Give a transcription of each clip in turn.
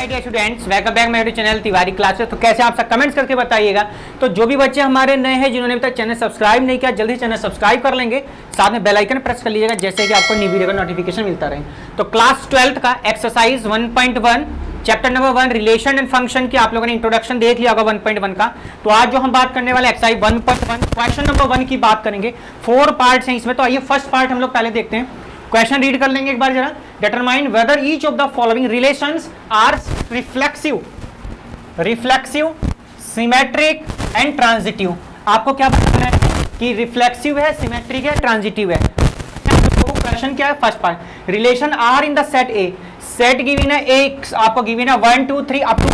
My dear students, welcome back my YouTube channel Tiwari classes. तो कैसे आप सब कमेंट्स करके बताइएगा। तो जो भी बच्चे हमारे नए हैं जिन्होंने अभी तक चैनल सब्सक्राइब नहीं किया, जल्दी चैनल सब्सक्राइब कर लेंगे, साथ में बेल आइकन प्रेस कर लीजिएगा जैसे कि आपको न्यू वीडियो का नोटिफिकेशन मिलता रहे। तो क्लास 12 का exercise 1.1 chapter number 1 relation and function की आप लोगों ने इंट्रोडक्शन देख लिया होगा 1.1 का। तो आज जो हम बात करने वाले एक्सरसाइज 1.1 क्वेश्चन नंबर 1 की बात करेंगे। 4 पार्ट्स हैं इसमें। तो आइए फर्स्ट पार्ट हम लोग पहले देखते हैं। क्वेश्चन रीड कर लेंगे एक बार जरा। Determine whether each of the following relations are reflexive, symmetric and transitive. आपको क्या बताना है कि रिफ्लेक्सिव है, सिमेट्रिक है, ट्रांजिटिव है। क्वेश्चन क्या है? First part, relation R in the set A, set given है ए, आपको गिवन है 1 2 3 अप टू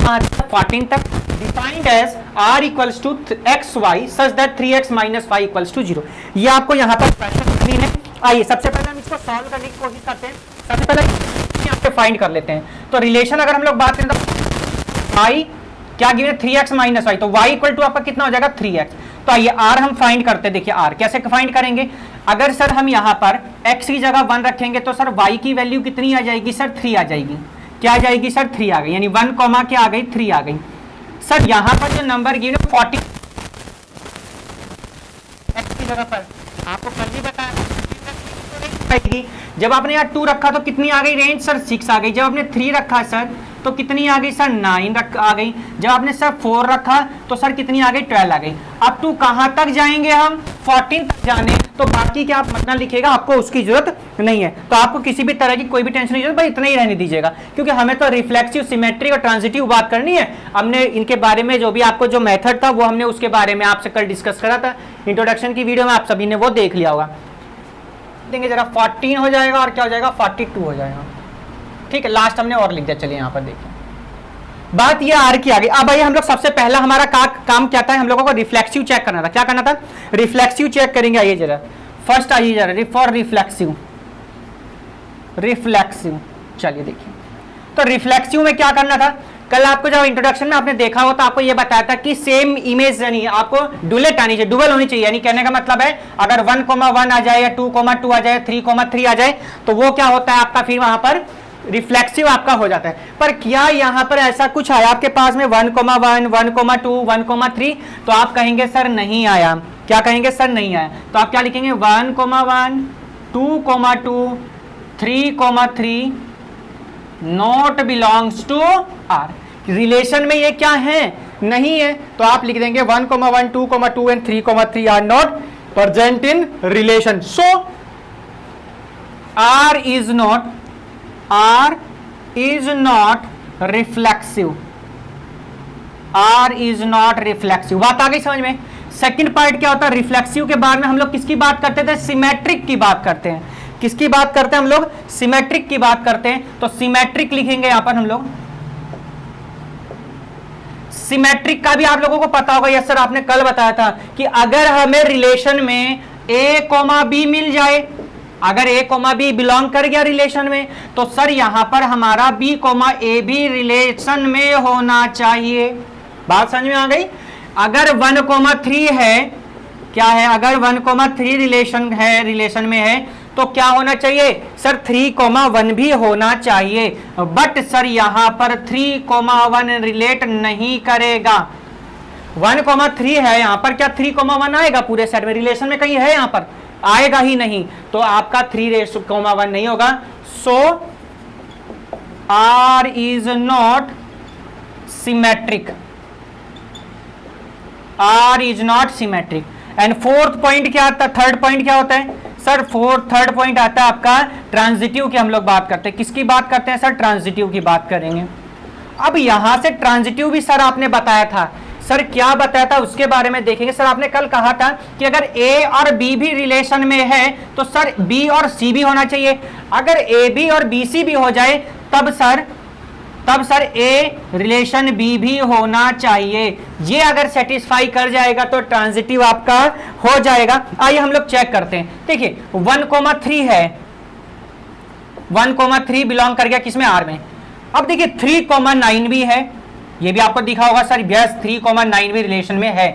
14 तक, defined as r equals to x y such that 3x minus y equals to 0। ये आपको यहाँ पर क्वेश्चन स्क्रीन है। आइए सबसे पहले हम इसको सॉल्व करने की कोशिश करते हैं। सबसे पहले यहाँ पे फाइंड कर लेते हैं। तो रिलेशन अगर हम लोग बात करें तो y क्या गिवन है 3x माइनस वाई, तो y इक्वल टू आपका कितना हो जाएगा 3x। तो आइए r हम फाइंड करते हैं। देखिए r कैसे फाइंड करेंगे। अगर सर हम यहाँ पर x की जगह 1 रखेंगे तो सर y की वैल्यू कितनी आ जाएगी सर 3 आ जाएगी। क्या आ जाएगी सर 3 आ गई, यानी 1 कॉमा क्या आ गई 3 आ गई। सर यहाँ पर जो नंबर गिवन है 40 x की जगह पर आपको कल भी बताया जब आपने यहाँ 2 रखा तो कितनी आ गई रेंज सर 6 आ गई। जब आपने 3 रखा सर तो कितनी आ गई सर 9 आ गई। जब आपने सर 4 रखा तो सर कितनी आ गई 12 आ गई। अब टू कहां तक जाएंगे हम 14 तक जाने, तो बाकी क्या आप मतलब लिखेगा, आपको उसकी जरूरत नहीं है। तो आपको किसी भी तरह की कोई भी टेंशन नहीं, भाई इतना ही रहने दीजिएगा, क्योंकि हमें तो रिफ्लेक्सिव, सिमेट्रिक और ट्रांजिटिव बात करनी है। हमने इनके बारे में जो भी आपको जो मेथड था वो हमने उसके बारे में आपसे कल डिस्कस करा था इंट्रोडक्शन की वीडियो में, आप सभी ने वो देख लिया होगा। देंगे जरा 14 हो जाएगा और क्या हो जाएगा 42 हो जाएगा। ठीक है, लास्ट हमने और लिख दिया। चलिए यहाँ पर देखिए बात ये आर की आ गई। अब आइए हम लोग सबसे पहला हमारा काम क्या था, हम लोगों को रिफ्लेक्सिव चेक करना था। क्या करना था? रिफ्लेक्सिव चेक करेंगे। आइए जरा फर्स्ट आइए जरा फॉर रिफ्लेक्सिव। चलिए देखिए, तो रिफ्लेक्सिव में क्या करना था, कल आपको जब इंट्रोडक्शन में आपने देखा हो तो आपको ये बताया था कि सेम इमेज यानी आपको डुलेट आनी चाहिए, डुअल होनी चाहिए। यानी कहने का मतलब है अगर 1,1 आ जाए या 2,2 आ जाए, 3,3 आ जाए तो वो क्या होता है आपका, फिर वहां पर रिफ्लेक्सिव आपका हो जाता है। पर क्या यहाँ पर ऐसा कुछ आया आपके पास में 1,1, 1,2, 1,3, तो आप कहेंगे सर नहीं आया। क्या कहेंगे सर नहीं आया, तो आप क्या लिखेंगे 1,1, 2,2, 3,3 not belongs to R. Relation में ये क्या है, नहीं है, तो आप लिख देंगे 1,1, 2,2 and 3,3 are not present in relation. So R is not reflexive। R is not reflexive। बात आ गई समझ में। सेकंड पार्ट क्या होता है, रिफ्लेक्सिव के बारे में हम लोग किसकी बात करते थे, सिमेट्रिक की बात करते हैं। किसकी बात करते हैं हम लोग, सिमेट्रिक की बात करते हैं। तो सिमेट्रिक लिखेंगे यहां पर हम लोग। सिमेट्रिक का भी आप लोगों को पता होगा, यस सर आपने कल बताया था कि अगर हमें रिलेशन में a, b मिल जाए, अगर a, b बिलोंग कर गया रिलेशन में, तो सर यहां पर हमारा b, a भी रिलेशन में होना चाहिए। बात समझ में आ गई। अगर 1,3 है, क्या है, अगर 1,3 रिलेशन में है तो क्या होना चाहिए सर 3,1 भी होना चाहिए। बट सर यहां पर 3,1 रिलेट नहीं करेगा। 1,3 है यहां पर, क्या 3,1 आएगा पूरे सेट में, रिलेशन में कहीं है यहां पर, आएगा ही नहीं। तो आपका 3,1 नहीं होगा। सो R is not symmetric। R is not symmetric। And fourth point क्या आता है, थर्ड पॉइंट क्या होता है सर, थर्ड पॉइंट आता है आपका ट्रांजिटिव की हम लोग बात करते हैं। किसकी बात करते हैं सर, ट्रांजिटिव की बात करेंगे। अब यहां से ट्रांजिटिव भी सर आपने बताया था, सर क्या बताया था उसके बारे में देखेंगे। सर आपने कल कहा था कि अगर A और B भी रिलेशन में है तो सर B और C भी होना चाहिए। अगर AB और BC भी हो जाए तब सर A रिलेशन B भी होना चाहिए। ये अगर सेटिस्फाई कर जाएगा तो ट्रांजिटिव आपका हो जाएगा। आइए हम लोग चेक करते हैं। देखिए 1,3 है, 1,3 बिलोंग कर गया किसमें, R में। अब देखिए 3,9 भी है, ये भी आपको दिखा होगा सर, यस 3,9 भी रिलेशन में है।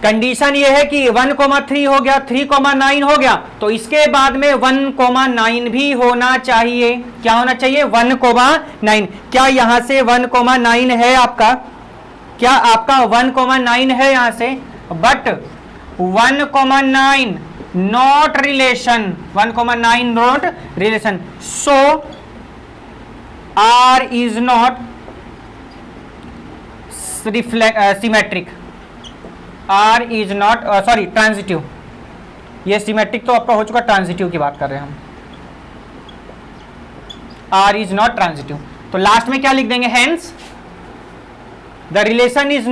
कंडीशन ये है कि 1,3 हो गया, 3,9 हो गया, तो इसके बाद में 1,9 भी होना चाहिए। क्या होना चाहिए? 1,9। क्या यहां से 1,9 है आपका? क्या आपका 1,9 है यहां से? But 1,9 not relation, 1,9 not relation, so R is not symmetric, R is not sorry transitive. ये सिमेट्रिक तो आपका हो चुका, ट्रांजिटिव की बात कर रहे हैं हम। R is not ट्रांजिटिव, तो लास्ट में क्या लिख देंगे? Hence the relation is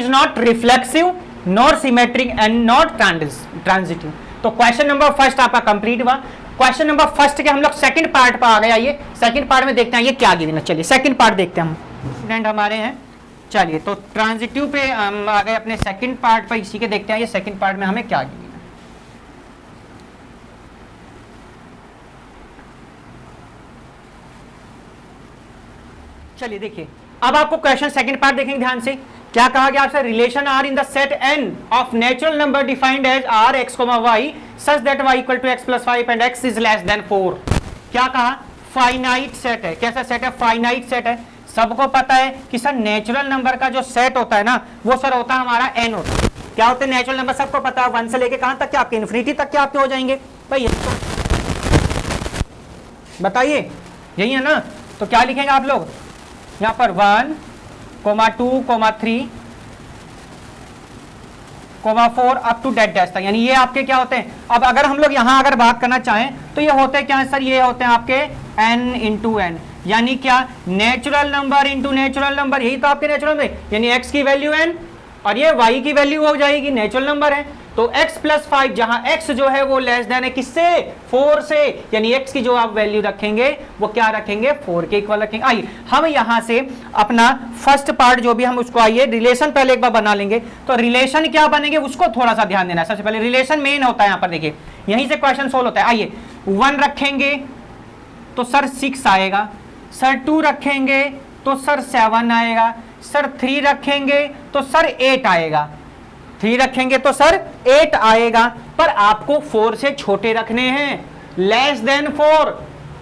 not reflexive not symmetric and not transitive. तो क्वेश्चन नंबर फर्स्ट आपका कंप्लीट हुआ। क्वेश्चन नंबर फर्स्ट के हम लोग सेकंड पार्ट पर आ गए। आइए सेकंड पार्ट में देखते हैं ये क्या गिवन है। चलिए सेकंड पार्ट देखते हैं हम, स्टूडेंट हमारे हैं। चलिए तो ट्रांजिटिव पे हम आ गए अपने सेकंड पार्ट पर, इसी के देखते हैं ये सेकंड पार्ट में हमें क्या गिवन है। चलिए देखिए, अब आपको क्वेश्चन सेकंड पार्ट देखेंगे ध्यान से। क्या कहा गया आपसे? Relation R in the set N of natural number defined as R x y such that y equal to x plus 5 and x is less than 4। क्या कहा? फाइनाइट सेट है। कैसा सेट है? फाइनाइट सेट है। सबको पता है कि सर नेचुरल नंबर का जो सेट होता है ना, वो सर होता है हमारा एन होता है। क्या होते हैं नेचुरल नंबर? सबको पता है 1 से लेके कहां तक के आपके इन्फिनिटी तक के आपके हो जाएंगे भाई। ये तो बताइए, यही है ना? तो क्या लिखेंगे आप लोग यहां पर? 1, 2, 3, 4 अप टू डेट डैश तक, यानी ये आपके क्या होते हैं? अब अगर हम लोग यहां अगर बात करना चाहें तो ये होते हैं क्या है सर? ये होते हैं आपके n इंटू एन, यानी क्या? Natural number into natural number, यही तो आपके नेचुरल नंबर, यानी x की वैल्यू n और ये y की वैल्यू हो जाएगी, नेचुरल नंबर है। तो x प्लस 5, जहां x जो है वो लेस देन है किससे? 4 से, यानी x की जो आप वैल्यू रखेंगे वो क्या रखेंगे? 4 के इक्वल रखेंगे। आइए हम यहां से अपना फर्स्ट पार्ट जो भी हम उसको, आइए रिलेशन पहले एक बार बना लेंगे। तो रिलेशन क्या बनेंगे उसको थोड़ा सा ध्यान देना है। सबसे पहले रिलेशन मेन होता है, यहां पर देखिए यहीं से क्वेश्चन सोल्व होता है। आइए 1 रखेंगे तो सर 6 आएगा, सर 2 रखेंगे तो सर 7 आएगा, सर 3 रखेंगे तो सर 8 आएगा, 3 रखेंगे तो सर 8 आएगा। पर आपको 4 से छोटे रखने हैं, less than 4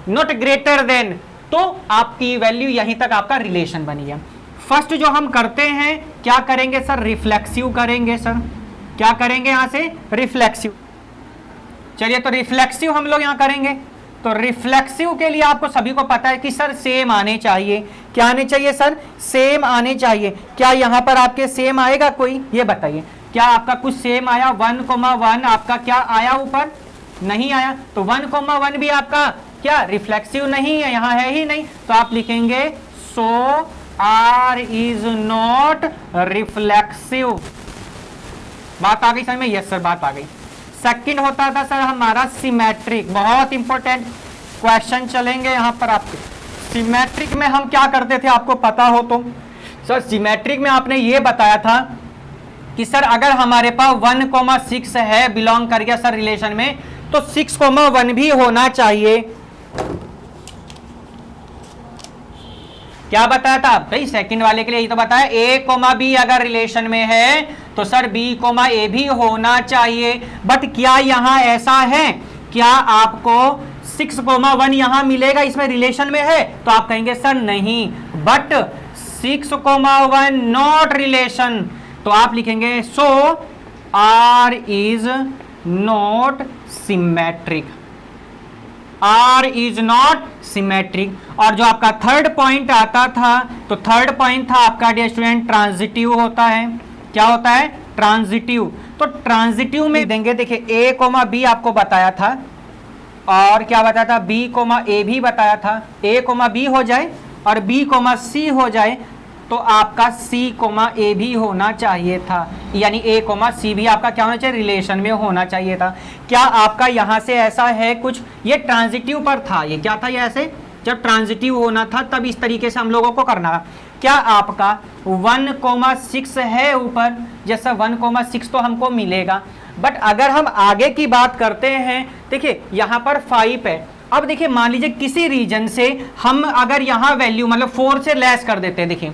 not greater than, तो आपकी वैल्यू यहीं तक आपका रिलेशन बनी है। फर्स्ट जो हम करते हैं क्या करेंगे सर? रिफ्लेक्सिव करेंगे सर। क्या करेंगे यहां से? रिफ्लेक्सिव। चलिए तो रिफ्लेक्सिव हम लोग यहां करेंगे। तो रिफ्लेक्सिव के लिए आपको सभी को पता है कि सर सेम आने चाहिए। क्या आने चाहिए सर? सेम आने चाहिए। क्या यहां पर आपके सेम आएगा कोई? ये बताइए, क्या आपका कुछ सेम आया? 1,1 आपका क्या आया ऊपर? नहीं आया। तो 1,1 भी आपका क्या रिफ्लेक्सिव नहीं है, यहां है ही नहीं। तो आप लिखेंगे so R is not reflexive. बात आ गई समझ में? यस सर बात आ गई। सेकंड होता था सर हमारा सिमेट्रिक। बहुत इंपॉर्टेंट क्वेश्चन चलेंगे यहां पर आपके। सिमेट्रिक में हम क्या करते थे आपको पता हो तो? सर सिमेट्रिक में आपने ये बताया था कि सर अगर हमारे पास 1,6 है बिलोंग कर गया सर रिलेशन में, तो 6,1 भी होना चाहिए। क्या बताया था भाई? सेकंड वाले के लिए यही तो बताया, a, b अगर रिलेशन में है तो सर b, a भी होना चाहिए। बट क्या यहां ऐसा है? क्या आपको 6,1 यहां मिलेगा इसमें रिलेशन में है? तो आप कहेंगे सर नहीं, बट 6,1 नॉट रिलेशन। तो आप लिखेंगे so R is not symmetric, R is not symmetric. और जो आपका थर्ड पॉइंट आता था, तो थर्ड पॉइंट था आपका डियर स्टूडेंट ट्रांजिटिव होता है। क्या होता है? ट्रांजिटिव। तो ट्रांजिटिव में देंगे, देखिए a, b आपको बताया था और क्या बताया था? b, a भी बताया था। a, b हो जाए और b, c हो जाए तो आपका c, a भी होना चाहिए था, यानी a, c भी आपका क्या होना चाहिए? रिलेशन में होना चाहिए था। क्या आपका यहां से ऐसा है कुछ? ये ट्रांजिटिव पर था। ये क्या था? ये ऐसे जब ट्रांजिटिव होना था तब इस तरीके से हम लोगों को करना था। क्या आपका 1,6 है ऊपर? जैसा 1,6 तो हमको मिलेगा, बट अगर हम आगे की बात करते हैं, देखिए यहां पर 5 है। अब देखिए मान लीजिए किसी रीजन से हम अगर यहां वैल्यू मतलब 4 से लेस कर देते हैं, देखिए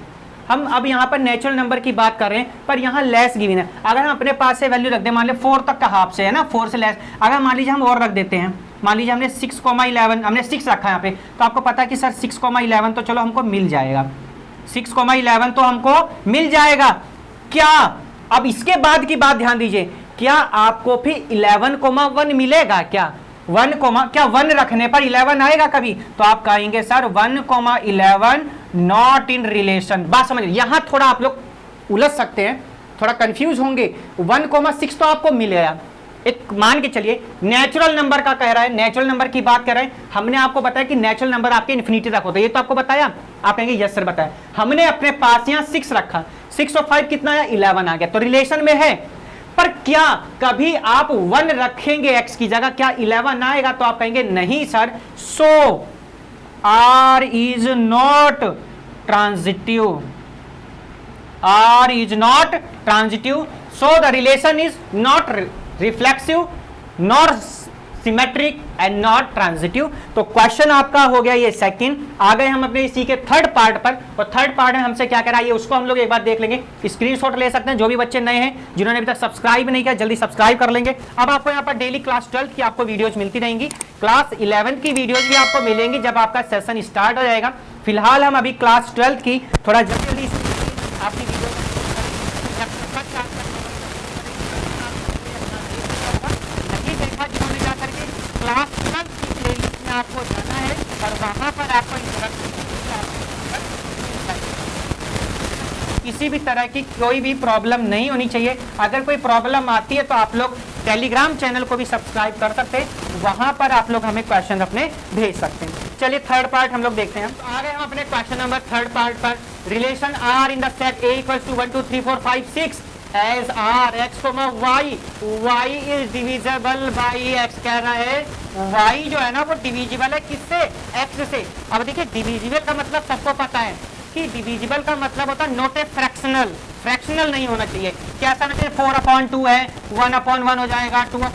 हम अब यहाँ पर नेचुरल नंबर की बात कर रहे हैं, पर यहाँ लेस गिवन है। अगर हम अपने पास से वैल्यू रख दें, मान लीजिए 4 तक का हाफ से है ना, 4 से लेस, अगर मान लीजिए हम और रख देते हैं, मान लीजिए हमने 6,11 हमने 6 रखा है यहाँ पे, तो आपको पता है कि सर 6,11 तो चलो हमको मिल जाएगा, 6,11 तो हमको मिल जाएगा क्या। अब इसके बाद की बात ध्यान दीजिए, क्या आपको फिर 11,1 मिलेगा क्या? 1 रखने पर 11 आएगा कभी? तो आप कहेंगे सर 1,11 नॉट इन रिलेशन। बात समझ, यहां थोड़ा आप लोग उलझ सकते हैं, थोड़ा कंफ्यूज होंगे। 1,6 तो आपको मिलेगा, एक मान के चलिए नेचुरल नंबर का कह रहा है, नेचुरल नंबर की बात कर रहे हैं। हमने आपको बताया कि नेचुरल नंबर आपके इन्फिनिटी तक होता है, ये तो आपको बताया। आप कहेंगे यस सर बताया। हमने अपने पास यहां 6 रखा, 6 और 5 कितना है? 11 आ गया, तो रिलेशन में है। पर क्या कभी आप 1 रखेंगे x की जगह, क्या 11 आएगा? तो आप कहेंगे नहीं sir. So r is not transitive, r is not transitive, so the relation is not reflexive, not symmetric and not transitive. तो क्वेश्चन आपका हो गया ये सेकंड। आ गए हम अपने इसी के थर्ड पार्ट पर, और थर्ड पार्ट में हमसे क्या कह रहा है उसको हम लोग एक बार देख लेंगे। स्क्रीनशॉट ले सकते हैं जो भी बच्चे नए हैं, जिन्होंने अभी तक सब्सक्राइब नहीं किया जल्दी सब्सक्राइब कर लेंगे। अब आपको यहाँ पर डेली क्लास 12 की आपको वीडियोज मिलती रहेंगी, क्लास 11 की वीडियोज भी आपको मिलेंगी जब आपका सेशन स्टार्ट हो जाएगा। फिलहाल हम अभी क्लास 12 की थोड़ा जल्दी आपकी वीडियो क्लास 12 की प्लेलिस्ट में आपको जाना है और वहां पर आपको किसी भी तरह की कोई भी प्रॉब्लम नहीं होनी चाहिए। अगर कोई प्रॉब्लम आती है तो आप लोग टेलीग्राम चैनल को भी सब्सक्राइब कर सकते हैं, वहां पर आप लोग हमें क्वेश्चन अपने भेज सकते हैं। चलिए थर्ड पार्ट हम लोग देखते हैं। तो आ गए हम अपने क्वेश्चन नंबर थर्ड पार्ट पर। Relation R in the set A equals to 1 2 3 4 5 6 as R x y, y is divisible by x. कह रहा है y जो है ना वो डिविजिबल है किससे? x से। अब देखिए डिविजिबल का मतलब सबको पता है कि डिविजिबल का मतलब होता है नॉट ए फ्रैक्शनल, फ्रैक्शनल नहीं होना चाहिए। कैसा होना चाहिए? 4/2 है, 1/1 हो जाएगा, 2/2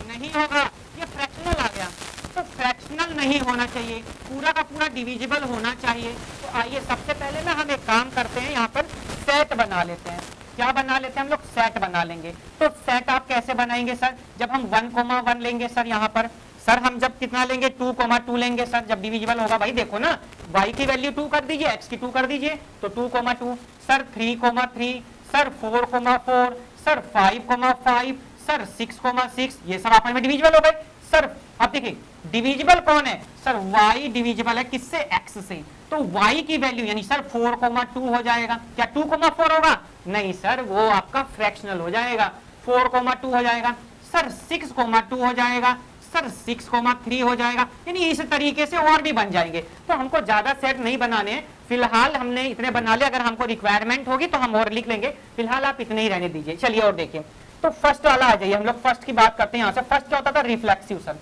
नहीं होगा, ये फ्रैक्शनल आ गया। तो फ्रैक्शनल नहीं होना चाहिए, पूरा का पूरा डिविजिबल होना चाहिए। तो आइए सबसे पहले ना हम एक काम करते हैं, यहाँ पर सेट बना लेते हैं। क्या बना लेते हैं हम लोग? सेट बना लेंगे। तो सेट आप कैसे बनाएंगे सर? जब हम 1,1 लेंगे सर, यहाँ पर सर हम जब कितना लेंगे? 2,2 लेंगे सर, जब डिविजिबल होगा। भाई देखो ना, y की वैल्यू 2 कर दीजिए, x की 2 कर दीजिए, तो 2,2 सर, 3,3 सर, 4,4 सर, 5,5 सर, 6,6, ये सब आपस में डिविजिबल हो गए सर। अब देखिए डिविजिबल कौन है सर? y डिविजिबल है किससे? x से। तो y की वैल्यू यानी सर 4,2 हो जाएगा। क्या 2,4 होगा? नहीं सर, वो आपका फ्रैक्शनल हो जाएगा, 4,2 हो जाएगा सर, 6,2 हो जाएगा सर, 6,3 हो जाएगा। यानी इस तरीके से और भी बन जाएंगे। तो हमको ज्यादा सेट नहीं बनाने हैं, फिलहाल हमने इतने बना लिया। अगर हमको रिक्वायरमेंट होगी तो हम और लिख लेंगे, फिलहाल आप इतने ही रहने दीजिए। चलिए और देखिए, तो फर्स्ट वाला आ जाइए। हम लोग फर्स्ट की बात करते हैं। यहाँ से फर्स्ट क्या होता था? Reflexive sir.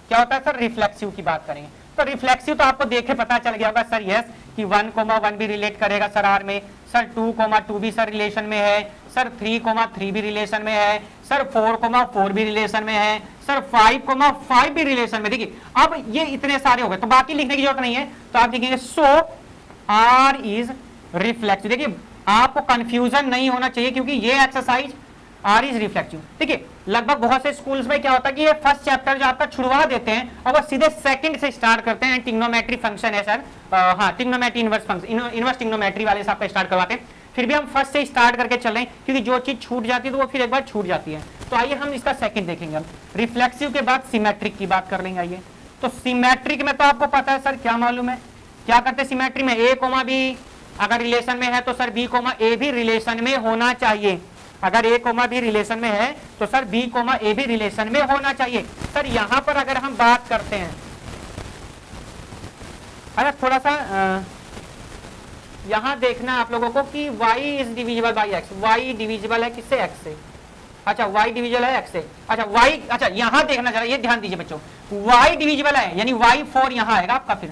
क्या होता है सर? रिफ्लेक्सिव की बात करेंगे। तो रिफ्लेक्सिव तो आपको देखे पता चल गया होगा सर यस कि 1,1 भी रिलेट करेगा सर आर में, सर 2,2 भी सर रिलेशन में है, सर 3,3 भी रिलेशन में है, सर 4,4 भी रिलेशन में है, सर 5,5 भी रिलेशन में। देखिए अब ये इतने सारे हो गए, तो बाकी लिखने की जरूरत नहीं है। तो आप लिखेंगे सो आर इज रिफ्लेक्सिव। देखिए आपको कंफ्यूजन नहीं होना चाहिए, क्योंकि ये एक्सरसाइज आर इज रिफ्लेक्टिव। देखिए लगभग बहुत से स्कूल्स में क्या होता है कि ये फर्स्ट चैप्टर जो आपका छुड़वा देते हैं और वो सीधे सेकंड से स्टार्ट करते हैं। ट्रिग्नोमेट्री फंक्शन है सर, हाँ trigonometry inverse function, inverse trigonometry वाले से आपका स्टार्ट करवाते हैं। फिर भी हम फर्स्ट से स्टार्ट करके चल रहे हैं, क्योंकि जो चीज छूट जाती है तो वो फिर एक बार छूट जाती है। तो आइए हम इसका सेकंड देखेंगे। हम रिफ्लेक्सिव के बाद सिमेट्रिक की बात कर लेंगे। आइए, तो सिमेट्रिक में तो आपको पता है सर, क्या मालूम है क्या करते हैं सिमेट्री में? a, b अगर रिलेशन में है तो सर b, a भी रिलेशन में होना चाहिए। अगर a, b रिलेशन में है तो सर b, a भी रिलेशन में होना चाहिए। सर यहां पर अगर हम बात करते हैं, अगर थोड़ा सा यहां देखना आप लोगों को कि y is divisible by x। y divisible है किससे? x से। अच्छा y डिविजिबल है x से। अच्छा y, अच्छा यहां देखना जरा, ये ध्यान दीजिए बच्चों, y डिविजिबल है यानी y 4 यहां आएगा आपका फिर,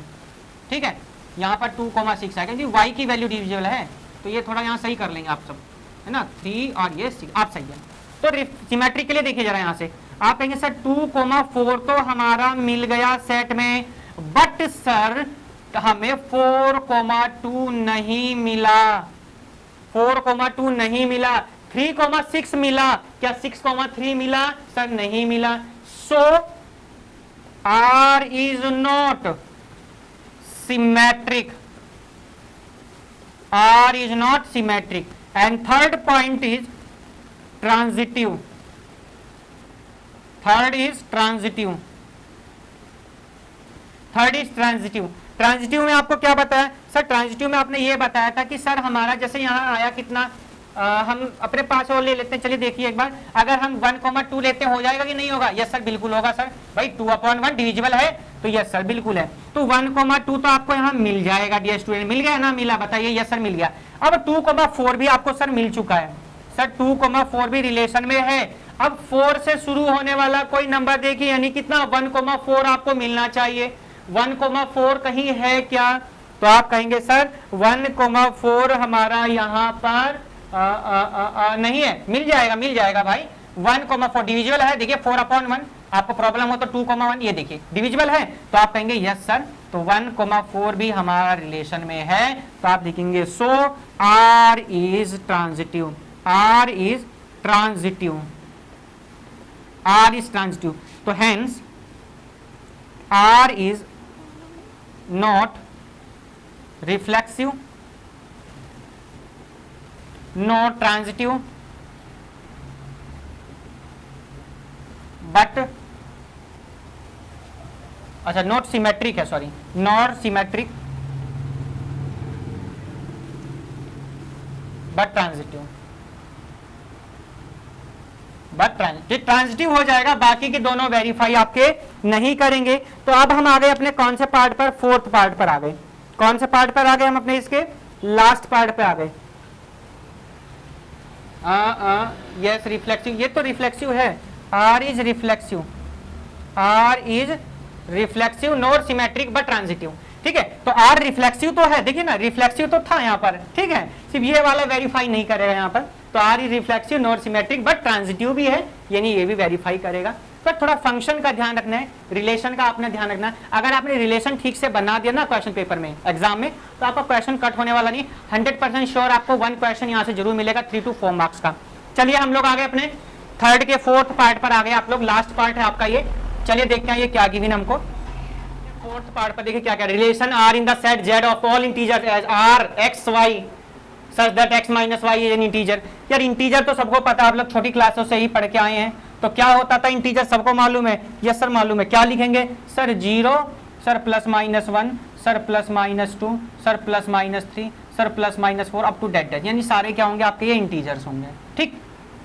ठीक है। यहाँ पर 2,6 आएगा, क्योंकि y की वैल्यू डिविजिबल है। तो ये थोड़ा यहाँ सही कर लेंगे आप सब, है ना, 3 और ये 6 आप सही है। तो सिमेट्रिक के लिए देखिए जरा, यहाँ से आप कहेंगे सर 2,4 तो हमारा मिल गया सेट में, बट सर तो हमें 4,2 नहीं मिला, 4,2 नहीं मिला, 3,6 मिला, क्या 6,3 मिला सर? नहीं मिला। सो R is not symmetric, R is not symmetric. And third point is transitive, third is transitive, third is transitive. Transitive में आपको क्या बताया सर? ट्रांजिटिव में आपने ये बताया था कि सर हमारा जैसे यहाँ आया कितना, हम अपने पास और ले लेते हैं। चलिए देखिए एक बार, अगर हम 1,2 लेते हैं हो जाएगा कि नहीं होगा? यस सर बिल्कुल होगा सर। भाई 2/1 डिविजिबल है तो यस सर बिल्कुल है। तो 1,2 तो आपको यहाँ मिल जाएगा डियर स्टूडेंट, मिल गया ना? मिला, बताइए यस सर मिल गया। अब 2,4 भी आपको सर मिल चुका है सर, 2,4 भी रिलेशन में है। अब 4 से शुरू होने वाला कोई नंबर देखिए, यानी कितना 1,4 आपको मिलना चाहिए। 1,4 कहीं है क्या? तो आप कहेंगे सर 1,4 हमारा यहाँ पर नहीं है। मिल जाएगा, मिल जाएगा भाई। 1,4 डिविजिबल है, देखिए 4/1। आपको प्रॉब्लम हो तो 2,1, ये देखिए डिविजिबल है, तो आप कहेंगे यस सर। तो 1,4 भी हमारा रिलेशन में है, तो आप लिखेंगे so R is transitive, R is transitive, R is transitive. तो hence R is not reflexive, not transitive, but अच्छा not symmetric है, sorry not symmetric but transitive, but transitive हो जाएगा, बाकी के दोनों वेरीफाई आपके नहीं करेंगे। तो अब हम आ गए अपने कौन से पार्ट पर? फोर्थ पार्ट पर आ गए। कौन से पार्ट पर आ गए हम? अपने इसके लास्ट पार्ट पर आ गए। यस रिफ्लेक्सिव, ये तो रिफ्लेक्सिव है। R is reflexive, R is reflexive not symmetric but transitive. ठीक है, तो R रिफ्लेक्सिव तो है, देखिए ना रिफ्लेक्सिव तो था यहाँ पर, ठीक है, सिर्फ ये वाला वेरीफाई नहीं करेगा यहाँ पर। तो R is reflexive not symmetric but transitive भी है, यानी ये भी वेरीफाई करेगा। पर थोड़ा फंक्शन का ध्यान रखना है, रिलेशन का आपने ध्यान रखना है। अगर आपने रिलेशन ठीक से बना दिया ना क्वेश्चन पेपर में, एग्जाम में, तो आपका क्वेश्चन कट होने वाला नहीं। 100% श्योर आपको 1 क्वेश्चन यहाँ से जरूर मिलेगा 3 to 4 मार्क्स का। चलिए हम लोग आ गए अपने थर्ड के फोर्थ पार्ट पर आ गए आप लोग, लास्ट पार्ट है आपका ये। चलिए देखते हैं ये क्या गिवन हमको। फोर्थ पार्ट पर देखिए क्या क्या, relation R in the set Z of all integer as R X Y such that X minus Y is an integer। यार इंटीजर तो सबको पता है, आप लोग छोटी क्लासों से ही पढ़ के आए हैं। तो क्या होता था इंटीजर, सबको मालूम है? यस सर मालूम है। क्या लिखेंगे sir? 0, sir +-1, sir +-2, sir +-3, sir +-4 up to date, यानी सारे क्या होंगे आपके? ये इंटीजर्स होंगे। ठीक,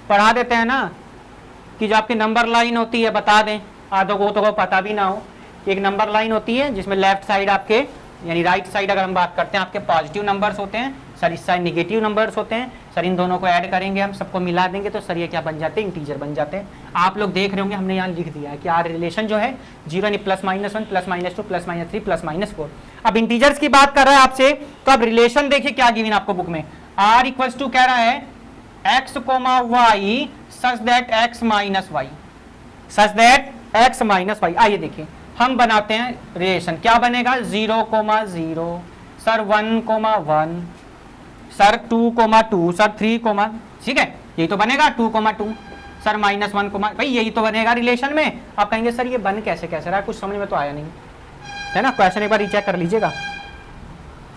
पढ़ा देते हैं ना कि जो आपकी नंबर लाइन होती है, बता दें आधों को तो पता भी ना हो। एक नंबर लाइन होती है जिसमें लेफ्ट साइड आपके, यानी राइट साइड अगर हम बात करते हैं, आपके पॉजिटिव नंबर्स होते हैं सर, इस साइड नेगेटिव नंबर्स होते हैं सर। इन दोनों को ऐड करेंगे हम, सबको मिला देंगे तो सर ये क्या बन जाते हैं? इंटीजर बन जाते हैं। आप लोग देख रहे होंगे हमने यहाँ लिख दिया है कि R रिलेशन जो है 0 यानी +-1, +-2, +-3, +-4। अब इंटीजर्स की बात कर रहा है आपसे, तो अब रिलेशन देखिए क्या गिवन आपको बुक में। R इक्वल्स टू कह रहा है x, y such that x minus y, such that x minus y. आइए देखिए हम बनाते हैं रिलेशन, क्या बनेगा? 0,0, सर 1,1, सर 2,2, सर 3, ठीक है, यही तो बनेगा 2,2, सर -1, भाई यही तो बनेगा रिलेशन में। आप कहेंगे सर ये बन कैसे रहा है, कुछ समझ में तो आया नहीं है ना? क्वेश्चन एक बार रीचेक कर लीजिएगा।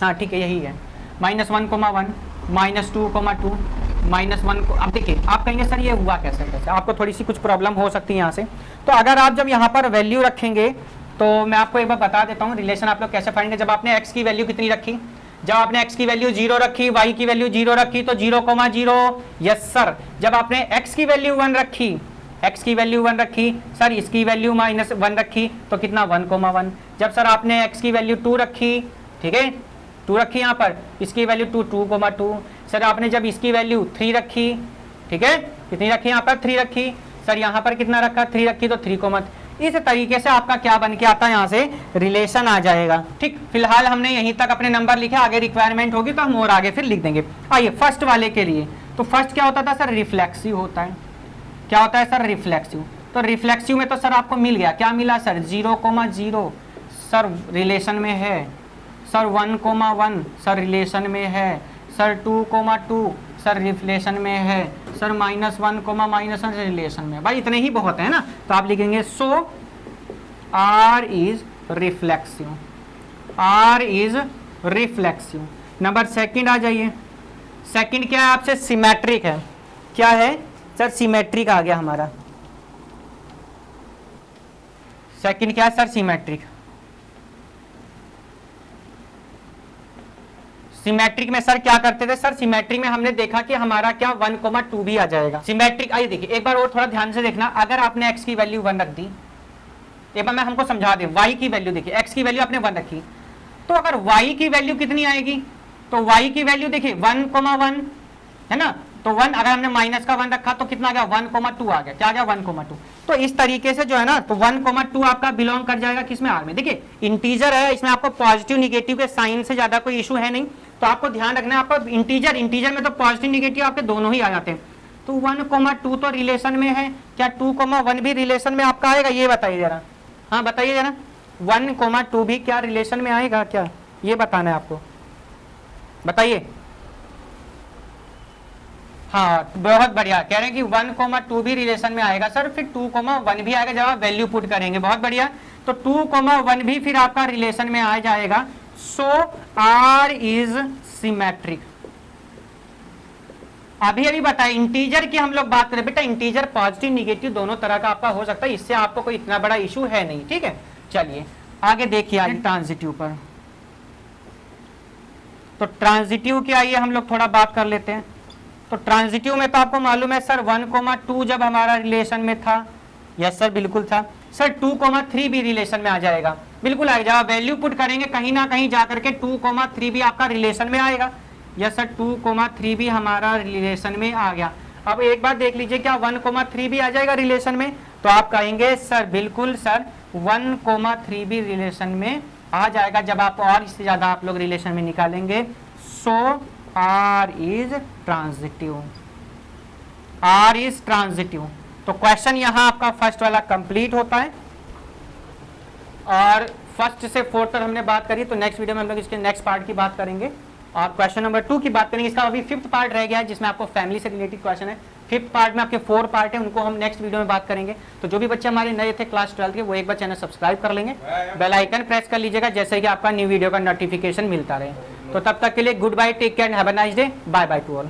हाँ ठीक है, यही है -1,1, -2,2, -1 को। अब देखिए आप कहेंगे सर ये हुआ कैसे, आपको थोड़ी सी कुछ प्रॉब्लम हो सकती है यहाँ से। तो अगर आप जब यहाँ पर वैल्यू रखेंगे, तो मैं आपको एक बार बता देता हूँ रिलेशन आप लोग कैसे फाइंड। जब आपने x की वैल्यू कितनी रखी, जब आपने x की वैल्यू 0 रखी, y की वैल्यू 0 रखी, तो 0,0, यस सर। जब आपने x की वैल्यू 1 रखी, x की वैल्यू 1 रखी, सर इसकी वैल्यू -1 रखी, तो कितना? 1,1। जब सर आपने x की वैल्यू 2 रखी, ठीक है 2 रखी यहाँ पर, इसकी वैल्यू 2,2। सर आपने जब इसकी वैल्यू 3 रखी, ठीक है, कितनी रखी यहाँ पर? 3 रखी। सर यहाँ पर कितना रखा? 3 रखी, तो 3, इस तरीके से आपका क्या बन के आता है? यहाँ से रिलेशन आ जाएगा। ठीक, फिलहाल हमने यहीं तक अपने नंबर लिखे, आगे रिक्वायरमेंट होगी तो हम और आगे फिर लिख देंगे। आइए फर्स्ट वाले के लिए, तो फर्स्ट क्या होता था सर? रिफ्लेक्सिव होता है। क्या होता है सर? रिफ्लेक्सिव। तो रिफ्लेक्सिव में तो सर आपको मिल गया, क्या मिला सर? 0,0 सर रिलेशन में है, सर 1,1 सर रिलेशन में है, सर 2,2 सर रिलेशन में है, सर -1,-1 रिलेशन में। भाई इतने ही बहुत है ना, तो आप लिखेंगे so R is reflexive, R is reflexive. Number second आ जाइए, सेकंड क्या है आपसे, सिमेट्रिक है। क्या है सर, सिमेट्रिक आ गया हमारा। सेकंड क्या है सर, सिमेट्रिक। सिमेट्रिक में सर क्या करते थे, सर सिमेट्रिक में हमने देखा कि हमारा क्या 1,2 भी आ जाएगा। सिमेट्रिक आइए देखिए एक बार और थोड़ा ध्यान से देखना, अगर आपने x की वैल्यू 1 रख दी, एक बार मैं हमको समझा दे, y की वैल्यू देखिए, x की वैल्यू आपने 1 रखी, तो अगर y की वैल्यू कितनी आएगी, तो y की वैल्यू देखिए 1,1 है ना, तो 1 अगर हमने माइनस का 1 रखा तो कितना आ गया, 1,2 आ गया। क्या आ गया, 1,2। तो इस तरीके से जो है ना, तो 1,2 आपका बिलोंग कर जाएगा किसमें, आर में। देखिए इंटीजर है, इसमें आपको पॉजिटिव निगेटिव के साइन से ज्यादा कोई इशू है नहीं, तो आपको ध्यान रखना है, आपको इंटीजर में तो पॉजिटिव निगेटिव आपके दोनों ही आ जाते हैं। तो 1,2 तो रिलेशन में है, क्या 2,1 भी रिलेशन में आपका आएगा, ये बताइए जरा। हाँ बताइए जरा, 1,2 भी क्या रिलेशन में आएगा, क्या ये बताना है आपको, बताइए। हाँ बहुत बढ़िया, कह रहे हैं कि 1,2 भी रिलेशन में आएगा सर, फिर 2,1 भी आएगा जब आप वैल्यू पुट करेंगे। बहुत बढ़िया, तो 2,1 भी फिर आपका रिलेशन में आ जाएगा। सो R इज सिमेट्रिक। अभी बताए इंटीजर की हम लोग बात करें, बेटा इंटीजर पॉजिटिव निगेटिव दोनों तरह का आपका हो सकता है, इससे आपको कोई इतना बड़ा इशू है नहीं। ठीक है, चलिए आगे देखिए आज ट्रांजिटिव पर। तो ट्रांजिटिव के आइए हम लोग थोड़ा बात कर लेते हैं। तो ट्रांजिटिव में तो आपको मालूम है सर 1,2 जब हमारा रिलेशन में था, यस सर बिल्कुल था। सर 2,3 भी रिलेशन में आ जाएगा, बिल्कुल आएगा। जब वैल्यू पुट करेंगे कहीं ना कहीं जाकर के 2,3 भी आपका रिलेशन में आएगा। यस सर 2,3 भी हमारा रिलेशन में आ गया। अब एक बार देख लीजिए, क्या 1,3 भी आ जाएगा रिलेशन में, तो आप कहेंगे सर बिल्कुल सर 1,3 भी रिलेशन में आ जाएगा। जब आप और इससे ज्यादा आप लोग रिलेशन में निकालेंगे, सो R is transitive, R is transitive. तो क्वेश्चन यहां आपका फर्स्ट वाला कंप्लीट होता है, और फर्स्ट से फोर्थ तक हमने बात करी। तो नेक्स्ट वीडियो में हम लोग इसके नेक्स्ट पार्ट की बात करेंगे और क्वेश्चन नंबर 2 की बात करेंगे। इसका अभी 5th पार्ट रह गया है, जिसमें आपको फैमिली से रिलेटेड क्वेश्चन है। 5th पार्ट में आपके 4 पार्ट है, उनको हम नेक्स्ट वीडियो में बात करेंगे। तो जो भी बच्चे हमारे नए थे क्लास 12 के, वो एक बार चैनल सब्सक्राइब कर लेंगे, बेल आइकन प्रेस कर लीजिएगा, जैसे कि आपका न्यू वीडियो का नोटिफिकेशन मिलता रहे। तो तब तक के लिए goodbye, take care, have a nice day, bye bye to all.